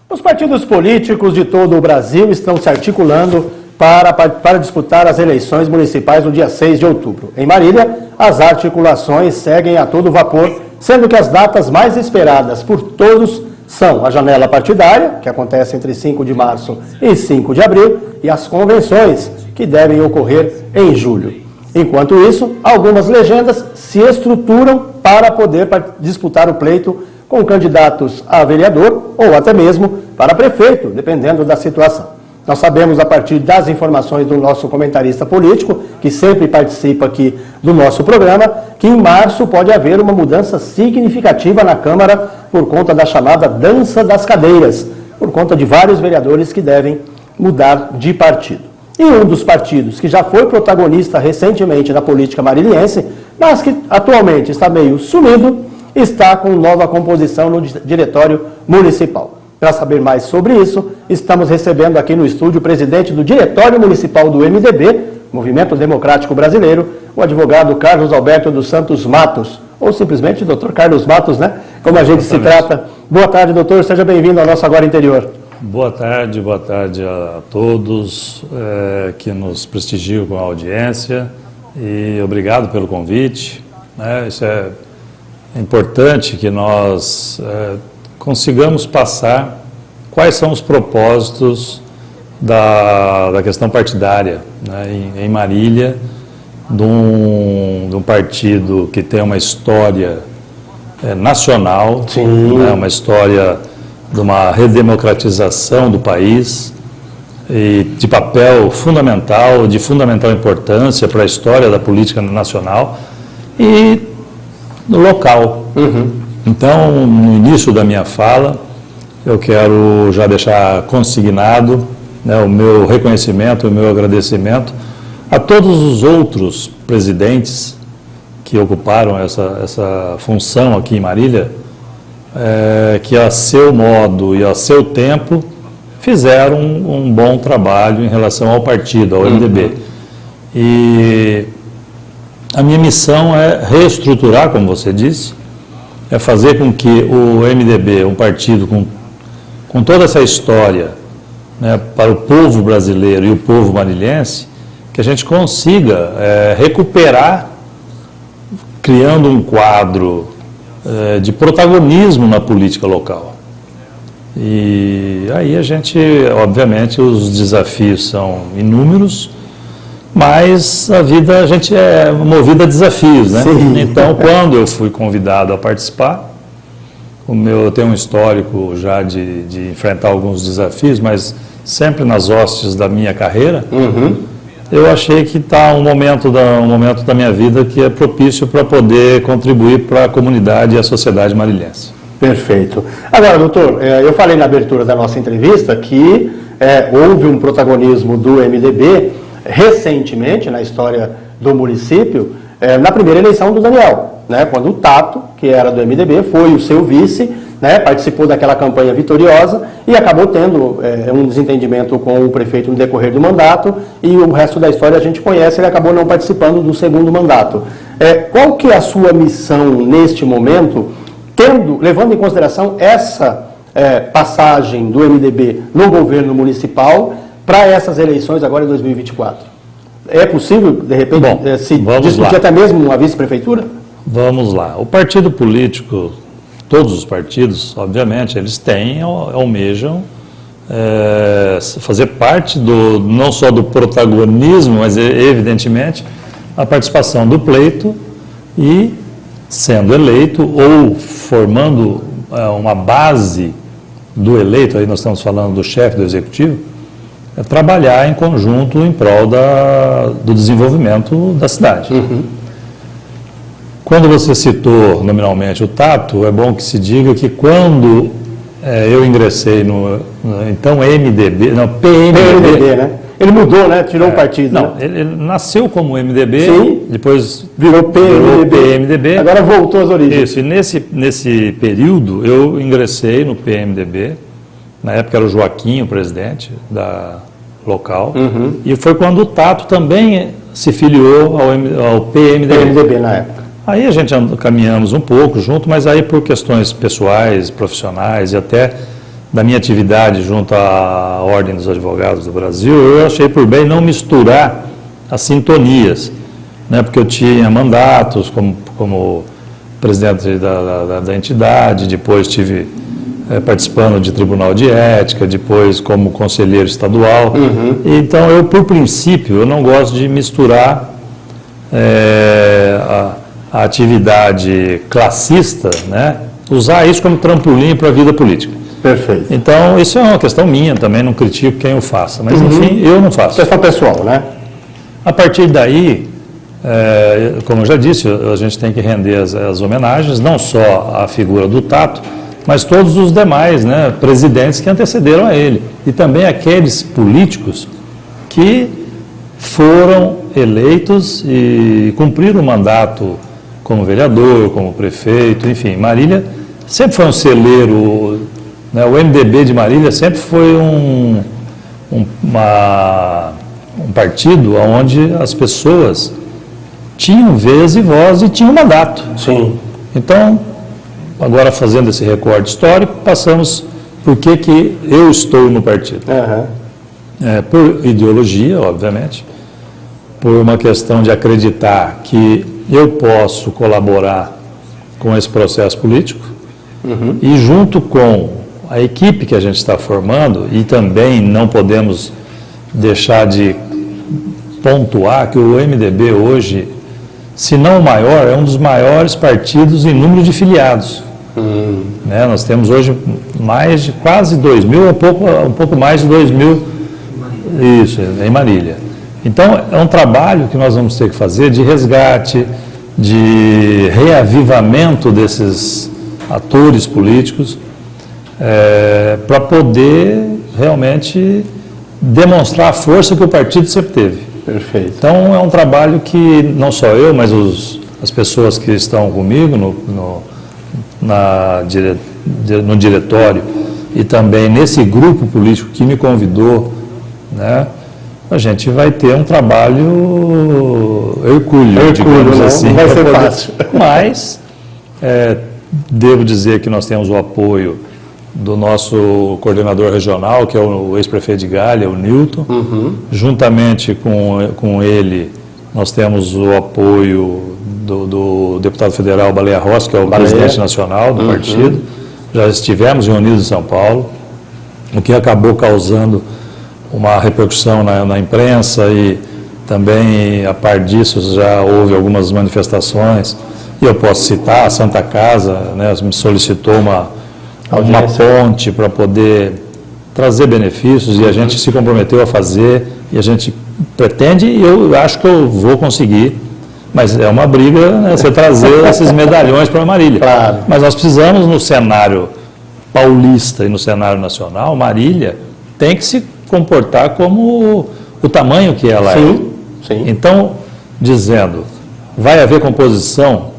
Os partidos políticos de todo o Brasil estão se articulando para disputar as eleições municipais no dia 6 de outubro. Em Marília, as articulações seguem a todo vapor, sendo que as datas mais esperadas por todos são a janela partidária, que acontece entre 5 de março e 5 de abril, e as convenções, que devem ocorrer em julho. Enquanto isso, algumas legendas se estruturam para poder disputar o pleito com candidatos a vereador ou até mesmo para prefeito, dependendo da situação. Nós sabemos, a partir das informações do nosso comentarista político, que sempre participa aqui do nosso programa, que em março pode haver uma mudança significativa na Câmara por conta da chamada dança das cadeiras, por conta de vários vereadores que devem mudar de partido. E um dos partidos que já foi protagonista recentemente na política mariliense, mas que atualmente está meio sumido, está com nova composição no diretório municipal. Para saber mais sobre isso, estamos recebendo aqui no estúdio o presidente do Diretório Municipal do MDB, Movimento Democrático Brasileiro, o advogado Carlos Alberto dos Santos Matos, ou simplesmente Dr. Carlos Matos, né? Como a gente se trata. Boa tarde, doutor, seja bem-vindo ao nosso Agora Interior. Boa tarde a todos que nos prestigiam com a audiência e obrigado pelo convite. Isso é importante que nós consigamos passar quais são os propósitos da questão partidária, né, em Marília, de um partido que tem uma história nacional, né, uma história de uma redemocratização do país e de papel fundamental, de fundamental importância para a história da política nacional e no local. Então, no início da minha fala, eu quero já deixar consignado, né, o meu reconhecimento, o meu agradecimento a todos os outros presidentes que ocuparam essa função aqui em Marília, que a seu modo e a seu tempo fizeram um bom trabalho em relação ao partido, ao MDB. E a minha missão é reestruturar, como você disse, é fazer com que o MDB, um partido com toda essa história, né, para o povo brasileiro e o povo marilhense, que a gente consiga recuperar, criando um quadro de protagonismo na política local. E aí a gente, obviamente, os desafios são inúmeros, mas a gente é movido a desafios, né? Sim. Então, quando eu fui convidado a participar, eu tenho um histórico já de enfrentar alguns desafios, mas sempre nas hostes da minha carreira, eu achei que está um momento da minha vida que é propício para poder contribuir para a comunidade e a sociedade marilhense. Perfeito. Agora, doutor, eu falei na abertura da nossa entrevista que houve um protagonismo do MDB recentemente na história do município, na primeira eleição do Daniel, né, quando o Tato, que era do MDB, foi o seu vice, né, participou daquela campanha vitoriosa e acabou tendo um desentendimento com o prefeito no decorrer do mandato, e o resto da história a gente conhece, ele acabou não participando do segundo mandato. Qual que é a sua missão neste momento, levando em consideração essa passagem do MDB no governo municipal para essas eleições agora em 2024? É possível, de repente, se discutir até mesmo uma vice-prefeitura? Vamos lá. O partido político, todos os partidos, obviamente, eles almejam fazer parte não só do protagonismo, mas, evidentemente, a participação do pleito e, sendo eleito ou formando uma base do eleito, aí nós estamos falando do chefe do executivo, trabalhar em conjunto em prol do desenvolvimento da cidade. Quando você citou nominalmente o Tato, é bom que se diga que quando eu ingressei no então PMDB, né? Ele mudou, né? Tirou o partido. Não, né? Ele nasceu como MDB, sim, depois virou PMDB. Agora voltou às origens. Isso, e nesse período eu ingressei no PMDB. Na época era o Joaquim, o presidente da local, e foi quando o Tato também se filiou ao PMDB na época. Aí a gente caminhamos um pouco junto, mas aí por questões pessoais, profissionais e até da minha atividade junto à Ordem dos Advogados do Brasil, eu achei por bem não misturar as sintonias, né, porque eu tinha mandatos como presidente da entidade, depois estive participando de tribunal de ética, depois como conselheiro estadual. Então, eu, por princípio, eu não gosto de misturar a atividade classista, né, usar isso como trampolim para a vida política. Perfeito. Então, isso é uma questão minha também, não critico quem o faça, mas enfim, eu não faço. Questão pessoal, né? A partir daí, como eu já disse, a gente tem que render as homenagens, não só à figura do Tato, mas todos os demais, né, presidentes que antecederam a ele. E também aqueles políticos que foram eleitos e cumpriram o mandato como vereador, como prefeito, enfim. Marília sempre foi um celeiro, né, o MDB de Marília sempre foi um partido onde as pessoas tinham vez e voz e tinham mandato. Sim. Então, agora fazendo esse recorte histórico, passamos por que eu estou no partido. Por ideologia, obviamente, por uma questão de acreditar que eu posso colaborar com esse processo político e junto com a equipe que a gente está formando, e também não podemos deixar de pontuar que o MDB hoje, se não o maior, é um dos maiores partidos em número de filiados. Né? Nós temos hoje mais de quase 2.000, um pouco mais de 2.000, isso, em Marília. Então, é um trabalho que nós vamos ter que fazer de resgate, de reavivamento desses atores políticos, para poder realmente demonstrar a força que o partido sempre teve. Perfeito. Então, é um trabalho que não só eu, mas as pessoas que estão comigo no diretório e também nesse grupo político que me convidou, né, a gente vai ter um trabalho hercúleo, digamos assim. Não vai ser fácil. Mas, devo dizer que nós temos o apoio do nosso coordenador regional, que é o ex-prefeito de Galha, o Nilton. Juntamente com ele, nós temos o apoio do deputado federal Baleia Rossi, que é o presidente nacional do partido. Já estivemos reunidos em São Paulo, o que acabou causando uma repercussão na imprensa, e também, a par disso, já houve algumas manifestações. E eu posso citar a Santa Casa, né, me solicitou uma ponte para poder trazer benefícios, e a gente se comprometeu a fazer, e a gente pretende, e eu acho que eu vou conseguir, mas é uma briga, né, você trazer esses medalhões para Marília. Claro. Mas nós precisamos, no cenário paulista e no cenário nacional, Marília tem que se comportar como o tamanho que ela é. Sim. Então, dizendo, vai haver composição?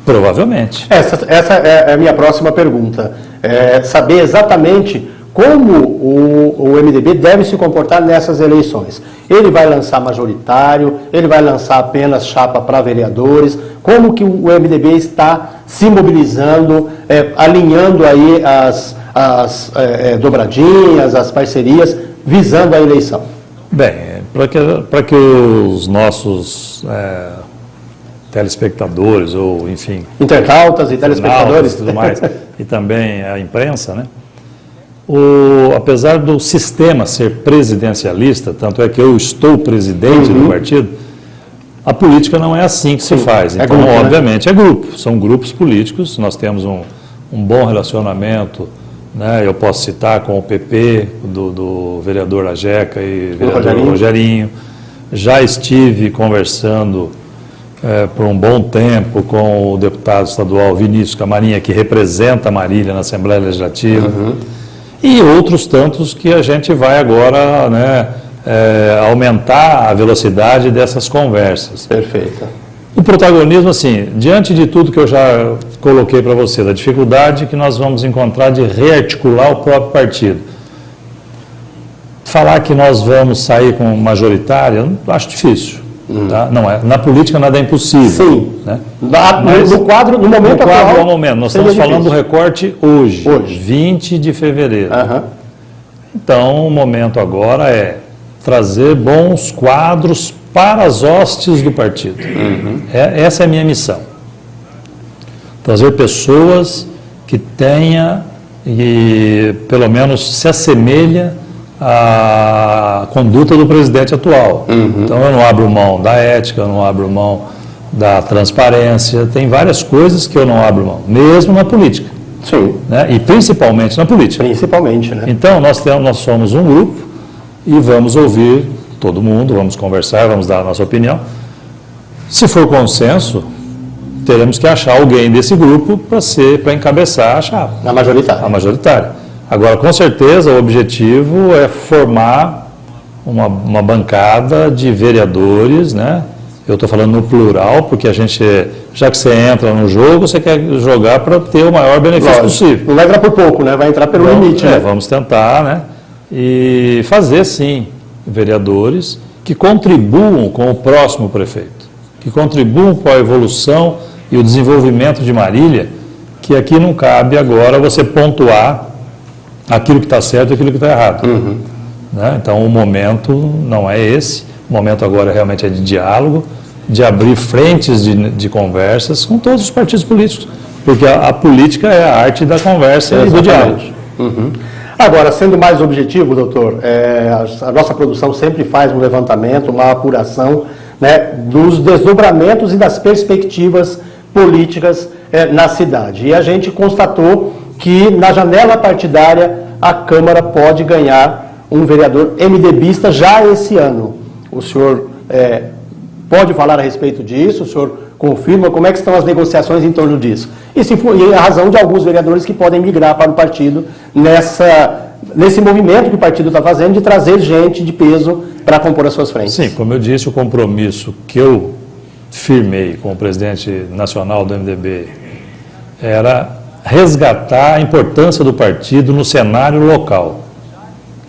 Provavelmente. Essa é a minha próxima pergunta. Saber exatamente como o MDB deve se comportar nessas eleições. Ele vai lançar majoritário, ele vai lançar apenas chapa para vereadores, como que o MDB está se mobilizando, alinhando aí as dobradinhas, as parcerias, visando a eleição? Bem, para que os nossos telespectadores, ou enfim... Internautas e telespectadores. E tudo mais, e também a imprensa, né? Apesar do sistema ser presidencialista, tanto é que eu estou presidente do partido, a política não é assim que se faz. Então, grupo, obviamente, é grupo. São grupos políticos, nós temos um bom relacionamento, né? Eu posso citar com o PP, do vereador Ajeca e vereador Rogerinho. Já estive conversando por um bom tempo com o deputado estadual Vinícius Camarinha, que representa Marília na Assembleia Legislativa, e outros tantos que a gente vai agora, né, aumentar a velocidade dessas conversas. Perfeito. O protagonismo, assim, diante de tudo que eu já coloquei para você, da dificuldade que nós vamos encontrar de rearticular o próprio partido. Falar que nós vamos sair com majoritária, eu acho difícil. Tá? Não é, na política nada é impossível. Sim. Né? No quadro, no momento atual... No quadro, ao momento. Nós estamos falando do recorte hoje, 20 de fevereiro. Então, o momento agora é trazer bons quadros para as hostes do partido. Essa é a minha missão. Trazer pessoas que tenha e pelo menos se assemelha à conduta do presidente atual. Então eu não abro mão da ética, eu não abro mão da transparência, tem várias coisas que eu não abro mão, mesmo na política. Sim. Né? E principalmente na política. Principalmente, né? Então nós somos um grupo e vamos ouvir todo mundo, vamos conversar, vamos dar a nossa opinião. Se for consenso, teremos que achar alguém desse grupo para encabeçar a chapa. A majoritária. A majoritária. Agora, com certeza, o objetivo é formar uma bancada de vereadores, né? Eu estou falando no plural, porque a gente, já que você entra no jogo, você quer jogar para ter o maior benefício possível. Não vai entrar por pouco, né? Vai entrar pelo limite, né? Vamos tentar, né? E fazer, sim, vereadores que contribuam com o próximo prefeito, que contribuam com a evolução e o desenvolvimento de Marília, que aqui não cabe agora você pontuar aquilo que está certo e aquilo que está errado. Né? Então, o momento não é esse. O momento agora realmente é de diálogo, de abrir frentes de conversas com todos os partidos políticos, porque a política é a arte da conversa e do diálogo. Agora, sendo mais objetivo, doutor, a nossa produção sempre faz um levantamento, uma apuração, né, dos desdobramentos e das perspectivas políticas na cidade. E a gente constatou que na janela partidária a Câmara pode ganhar um vereador MDBista já esse ano. O senhor pode falar a respeito disso? O senhor confirma como é que estão as negociações em torno disso? E a razão de alguns vereadores que podem migrar para o partido nesse movimento que o partido está fazendo de trazer gente de peso para compor as suas frentes. Sim, como eu disse, o compromisso que eu firmei com o presidente nacional do MDB era resgatar a importância do partido no cenário local,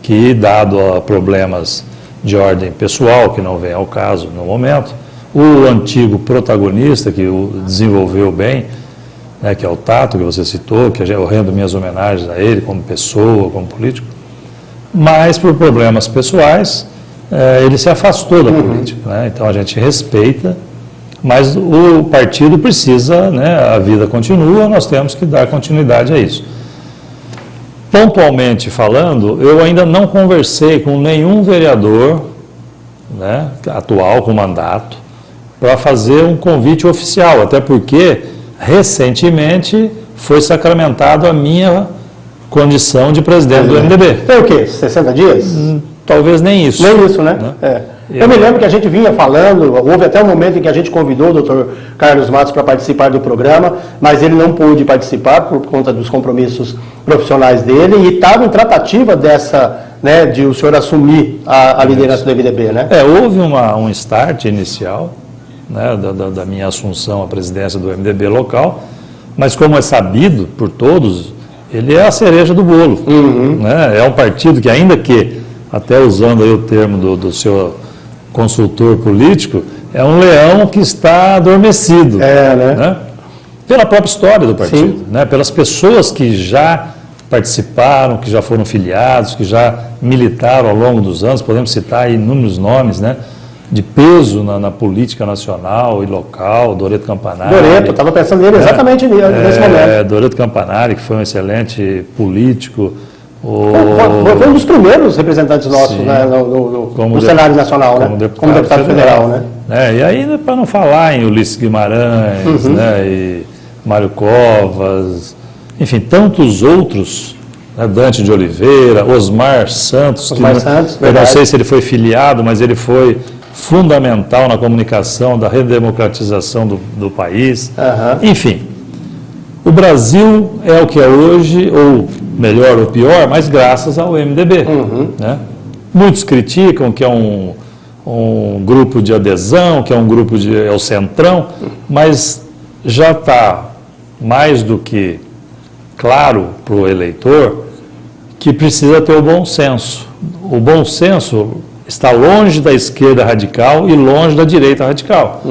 que, dado a problemas de ordem pessoal, que não vem ao caso no momento, o antigo protagonista, que o desenvolveu bem, né, que é o Tato, que você citou, que eu rendo minhas homenagens a ele como pessoa, como político, mas por problemas pessoais, ele se afastou da política. Né? Então a gente respeita, mas o partido precisa, né, a vida continua, nós temos que dar continuidade a isso. Pontualmente falando, eu ainda não conversei com nenhum vereador, né, atual com mandato para fazer um convite oficial, até porque recentemente foi sacramentado a minha condição de presidente do MDB. Tem o quê? 60 dias? Talvez nem isso. Nem isso, né? Eu me lembro que a gente vinha falando, houve até um momento em que a gente convidou o doutor Carlos Matos para participar do programa, mas ele não pôde participar por conta dos compromissos profissionais dele e estava em tratativa dessa, né, de o senhor assumir a liderança do MDB, né? Houve um start inicial, né, da minha assunção à presidência do MDB local, mas como é sabido por todos, ele é a cereja do bolo. Né? É um partido que, ainda que, até usando aí o termo do seu consultor político, é um leão que está adormecido, né? Pela própria história do partido, né? Pelas pessoas que já participaram, que já foram filiados, que já militaram ao longo dos anos, podemos citar aí inúmeros nomes, né, de peso na política nacional e local, Doreto Campanari. Doreto, estava pensando nele exatamente nesse momento. Doreto Campanari, que foi um excelente político. Foi um dos primeiros representantes nossos, né, no cenário nacional, né, como deputado federal. Né? E aí, para não falar em Ulisses Guimarães, né, e Mário Covas, enfim, tantos outros, né, Dante de Oliveira, Osmar Santos, eu não sei se ele foi filiado, mas ele foi fundamental na comunicação da redemocratização do país. Enfim, o Brasil é o que é hoje, ou melhor ou pior, mas graças ao MDB. Né? Muitos criticam que é um grupo de adesão, que é um grupo é o centrão, mas já está mais do que claro para o eleitor que precisa ter o bom senso. O bom senso está longe da esquerda radical e longe da direita radical.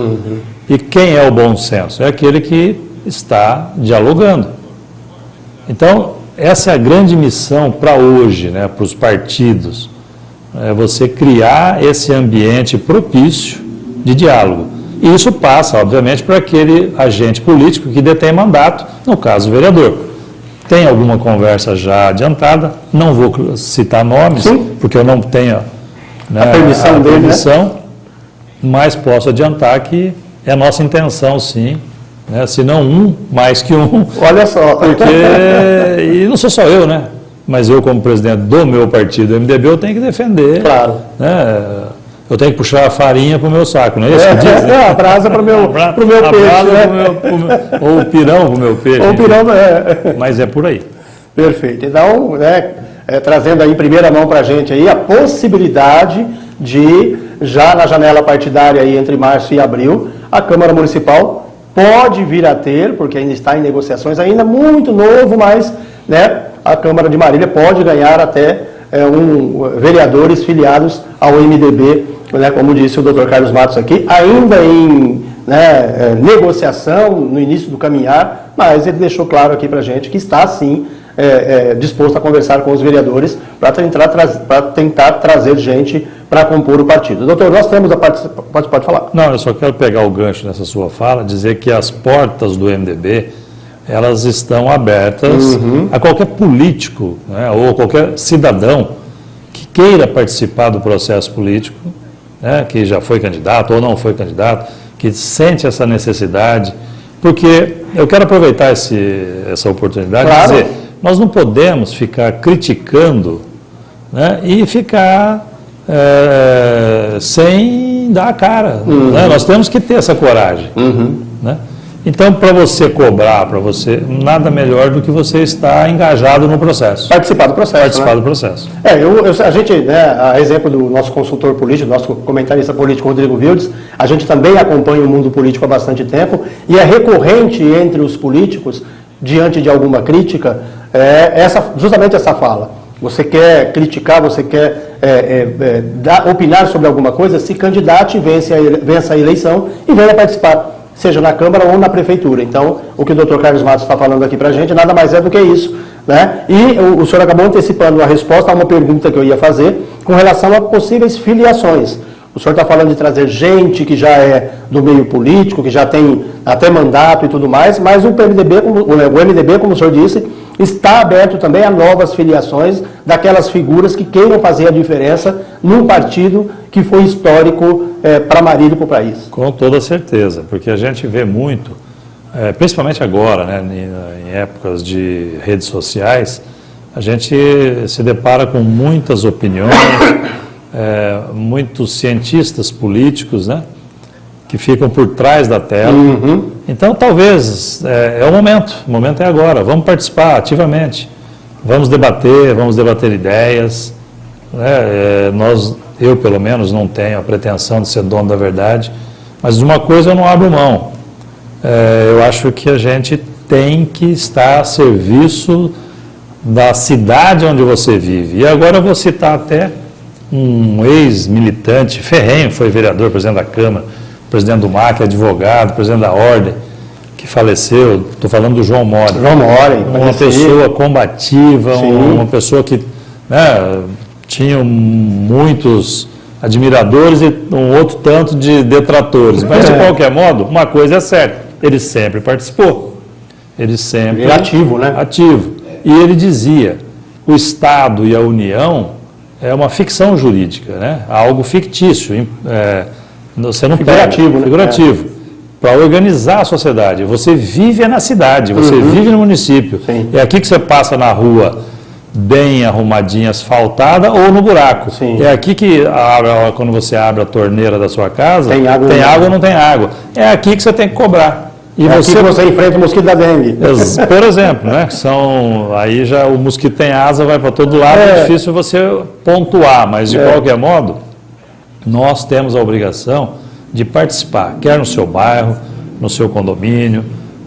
E quem é o bom senso? É aquele que está dialogando. Então, essa é a grande missão para hoje, né, para os partidos. É você criar esse ambiente propício de diálogo. E isso passa, obviamente, para aquele agente político que detém mandato, no caso o vereador. Tem alguma conversa já adiantada, não vou citar nomes, porque eu não tenho, né, a permissão, né? Mas posso adiantar que é nossa intenção, sim, né, se não um, mais que um. Olha só. Porque, e não sou só eu, né? Mas eu, como presidente do meu partido, o MDB, eu tenho que defender. Claro. Né? Eu tenho que puxar a farinha para o meu saco, não é isso que diz? A brasa para o meu peixe. Né? Ou o pirão para o meu peixe. Ou o pirão, Mas é por aí. Perfeito. Então, né, trazendo aí em primeira mão para a gente aí a possibilidade de, já na janela partidária aí entre março e abril, a Câmara Municipal pode vir a ter, porque ainda está em negociações, ainda muito novo, mas, né, a Câmara de Marília pode ganhar até vereadores filiados ao MDB, né, como disse o Dr. Carlos Matos aqui, ainda em, né, negociação, no início do caminhar, mas ele deixou claro aqui para a gente que está, sim, disposto a conversar com os vereadores para tentar trazer gente para compor o partido. Doutor, nós temos a participação... Pode falar. Não, eu só quero pegar o gancho nessa sua fala, dizer que as portas do MDB, elas estão abertas a qualquer político, né, ou qualquer cidadão que queira participar do processo político, né, que já foi candidato ou não foi candidato, que sente essa necessidade, porque eu quero aproveitar essa oportunidade de dizer, nós não podemos ficar criticando, né, e ficar sem dar a cara. Né? Nós temos que ter essa coragem. Né? Então, para você cobrar, para você, nada melhor do que você estar engajado no processo. Participar do processo. Participar do processo. A gente, né, a exemplo do nosso consultor político, nosso comentarista político Rodrigo Wildes, a gente também acompanha o mundo político há bastante tempo e é recorrente entre os políticos, diante de alguma crítica, justamente essa fala. Você quer criticar, você quer opinar sobre alguma coisa, se candidate, vença a eleição e venha participar, seja na Câmara ou na Prefeitura. Então, o que o Dr. Carlos Matos está falando aqui para a gente nada mais é do que isso. Né? E o senhor acabou antecipando a resposta a uma pergunta que eu ia fazer com relação a possíveis filiações. O senhor está falando de trazer gente que já é do meio político, que já tem até mandato e tudo mais, mas o MDB, como o senhor disse, está aberto também a novas filiações daquelas figuras que queiram fazer a diferença num partido que foi histórico para Marília e para o país. Com toda certeza, porque a gente vê muito, principalmente agora, né, em épocas de redes sociais, a gente se depara com muitas opiniões, muitos cientistas políticos, né, que ficam por trás da tela. Então, talvez, o momento é agora, vamos participar ativamente, vamos debater ideias. Né? Eu, pelo menos, não tenho a pretensão de ser dono da verdade, mas de uma coisa eu não abro mão. Eu acho que a gente tem que estar a serviço da cidade onde você vive. E agora eu vou citar até um ex-militante ferrenho, foi vereador, presidente da Câmara, presidente do MAC, advogado, presidente da Ordem, que faleceu, estou falando do João Mori. João Mori. Uma pessoa combativa, uma pessoa que, né, tinha muitos admiradores e um outro tanto de detratores. Mas, de qualquer modo, uma coisa é certa, ele sempre participou. Ele sempre... Ele é ativo, né? Ativo. E ele dizia, o Estado e a União é uma ficção jurídica, né? Algo fictício, você não figurativo, figurativo, para organizar a sociedade. Você vive na cidade, você vive no município. Sim. É aqui que você passa na rua bem arrumadinha, asfaltada ou no buraco. Sim. É aqui que, quando você abre a torneira da sua casa, tem água ou não tem água. É aqui que você tem que cobrar. E aqui que você enfrenta o mosquito da dengue. Por exemplo, né? Aí já o mosquito tem asa, vai para todo lado, é difícil você pontuar, mas de qualquer modo, nós temos a obrigação de participar, quer no seu bairro, no seu condomínio,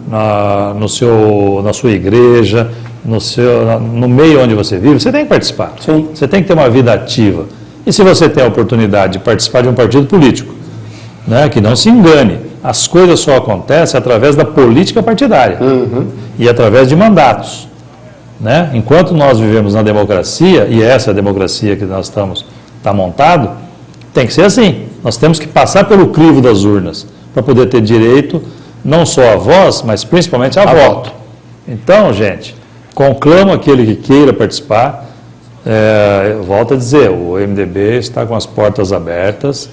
na sua igreja, no meio onde você vive, você tem que participar. Sim. Você tem que ter uma vida ativa. E se você tem a oportunidade de participar de um partido político, né, que não se engane, as coisas só acontecem através da política partidária e através de mandatos. Né? Enquanto nós vivemos na democracia, e essa é a democracia que nós está montado, tem que ser assim. Nós temos que passar pelo crivo das urnas para poder ter direito não só a voz, mas principalmente a voto. Então, gente, conclamo aquele que queira participar. Volto a dizer, o MDB está com as portas abertas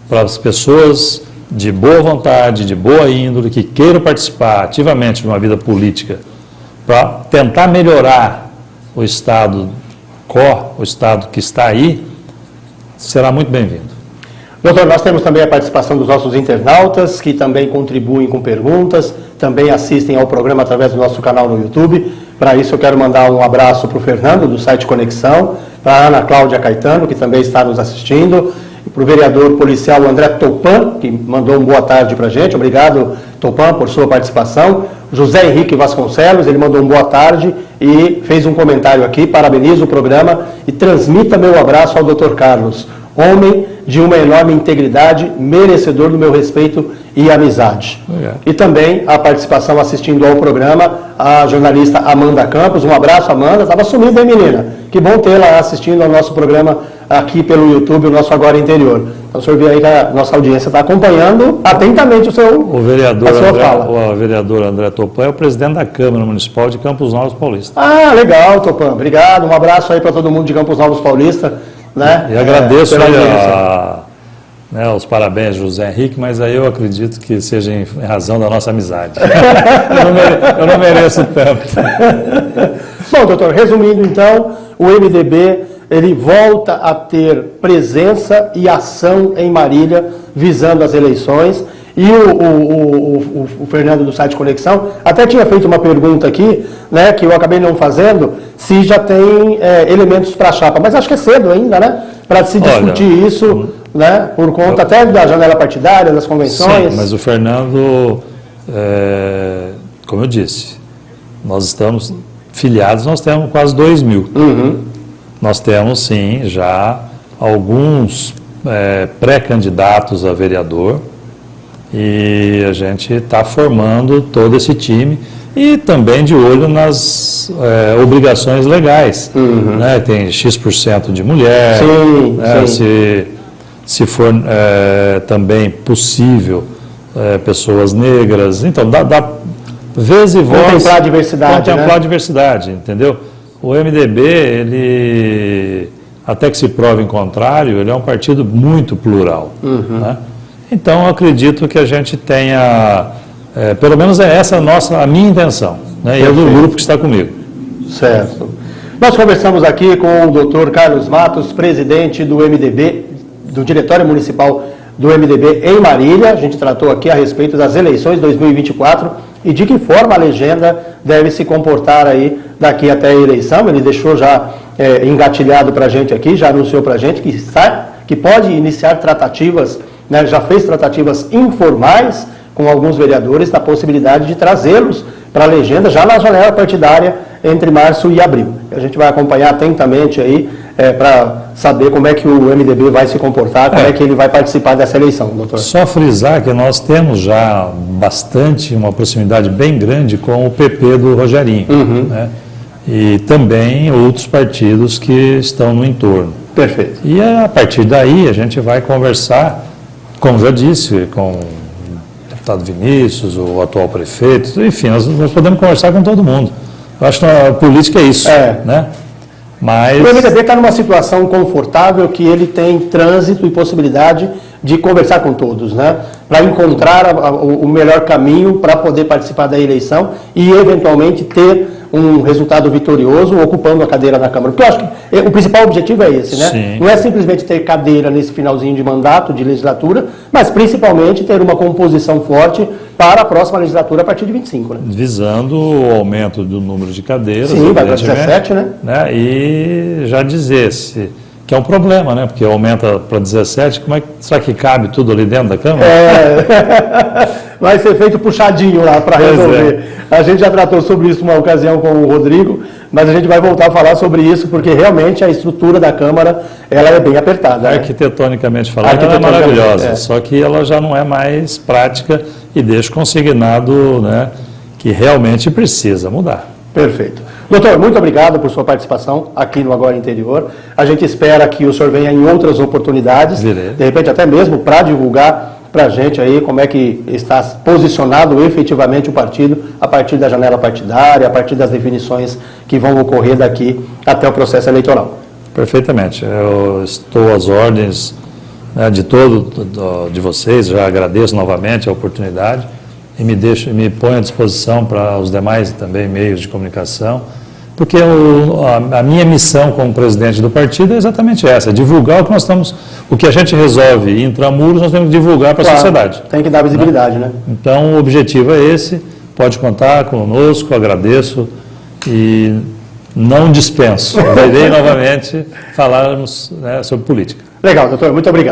para as pessoas de boa vontade, de boa índole, que queiram participar ativamente de uma vida política para tentar melhorar o estado quo, o estado que está aí, será muito bem-vindo. Doutor, nós temos também a participação dos nossos internautas, que também contribuem com perguntas, também assistem ao programa através do nosso canal no YouTube. Para isso eu quero mandar um abraço para o Fernando, do site Conexão, para a Ana Cláudia Caetano, que também está nos assistindo, para o vereador policial André Topan, que mandou uma boa tarde para a gente. Obrigado, Topan, por sua participação. José Henrique Vasconcelos, ele mandou uma boa tarde e fez um comentário aqui, parabeniza o programa e transmita meu abraço ao Dr. Carlos, homem de uma enorme integridade, merecedor do meu respeito e amizade. E também a participação assistindo ao programa, a jornalista Amanda Campos. Um abraço, Amanda. Estava sumida, hein, menina? Que bom tê-la assistindo ao nosso programa aqui pelo YouTube, o nosso Agora Interior. Então, o senhor vê aí que a nossa audiência está acompanhando atentamente a sua fala. O vereador André Topan é o presidente da Câmara Municipal de Campos Novos Paulista. Ah, legal, Topan. Obrigado. Um abraço aí para todo mundo de Campos Novos Paulista. Né? E agradeço os parabéns, José Henrique, mas aí eu acredito que seja em razão da nossa amizade. eu não mereço tanto. Bom, doutor, resumindo então, o MDB ele volta a ter presença e ação em Marília, visando as eleições. E o Fernando do site Conexão até tinha feito uma pergunta aqui, né, que eu acabei não fazendo, se já tem elementos para a chapa. Mas acho que é cedo ainda, né, para se discutir isso, né, por conta até da janela partidária, das convenções. Sim, mas o Fernando, como eu disse, nós estamos filiados, nós temos quase 2.000. Nós temos, sim, já alguns pré-candidatos a vereador, e a gente está formando todo esse time e também de olho nas obrigações legais. Né? Tem X% de mulher, sim, né? sim. Se for também possível pessoas negras. Então, dá vez e voz. Contemplar a diversidade. Contemplar a diversidade, entendeu? O MDB, ele, até que se prove em contrário, ele é um partido muito plural. Né? Então, eu acredito que a gente tenha, pelo menos essa a minha intenção, né? E é do grupo que está comigo. Certo. Nós conversamos aqui com o doutor Carlos Matos, presidente do MDB, do Diretório Municipal do MDB em Marília. A gente tratou aqui a respeito das eleições 2024 e de que forma a legenda deve se comportar aí daqui até a eleição. Ele deixou já engatilhado para a gente aqui, já anunciou para a gente que pode iniciar tratativas, né, já fez tratativas informais com alguns vereadores da possibilidade de trazê-los para a legenda já na janela partidária entre março e abril. A gente vai acompanhar atentamente aí para saber como é que o MDB vai se comportar, como é que ele vai participar dessa eleição, doutor. Só frisar que nós temos já uma proximidade bem grande com o PP do Rogerinho, né? E também outros partidos que estão no entorno. Perfeito. E a partir daí a gente vai conversar, como já disse, com o deputado Vinícius, o atual prefeito, enfim, nós podemos conversar com todo mundo. Eu acho que a política é isso, né? Mas o MDB está numa situação confortável que ele tem trânsito e possibilidade de conversar com todos, né? Para encontrar o melhor caminho para poder participar da eleição e, eventualmente, ter um resultado vitorioso ocupando a cadeira na Câmara. Porque eu acho que o principal objetivo é esse, né? Sim. Não é simplesmente ter cadeira nesse finalzinho de mandato, de legislatura, mas principalmente ter uma composição forte para a próxima legislatura a partir de 25, né? Visando o aumento do número de cadeiras. Sim, vai para 17, né? E já dizer que é um problema, né? Porque aumenta para 17, como é que será que cabe tudo ali dentro da Câmara? Vai ser feito puxadinho lá para resolver. A gente já tratou sobre isso uma ocasião com o Rodrigo, mas a gente vai voltar a falar sobre isso, porque realmente a estrutura da Câmara, ela é bem apertada. Né? Arquitetonicamente falando, ela é maravilhosa, só que ela já não é mais prática e deixa consignado, né, que realmente precisa mudar. Perfeito. Doutor, muito obrigado por sua participação aqui no Agora Interior. A gente espera que o senhor venha em outras oportunidades, de repente até mesmo para divulgar para a gente aí como é que está posicionado efetivamente o partido a partir da janela partidária, a partir das definições que vão ocorrer daqui até o processo eleitoral. Perfeitamente. Eu estou às ordens, né, de vocês, já agradeço novamente a oportunidade e me ponho à disposição para os demais também meios de comunicação, porque a minha missão como presidente do partido é exatamente essa, divulgar o que nós estamos, o que a gente resolve intramuros, nós temos que divulgar para a sociedade. Tem que dar visibilidade, né? Então, o objetivo é esse, pode contar conosco, agradeço e não dispenso. Irei novamente falarmos, né, sobre política. Legal, doutor, muito obrigado.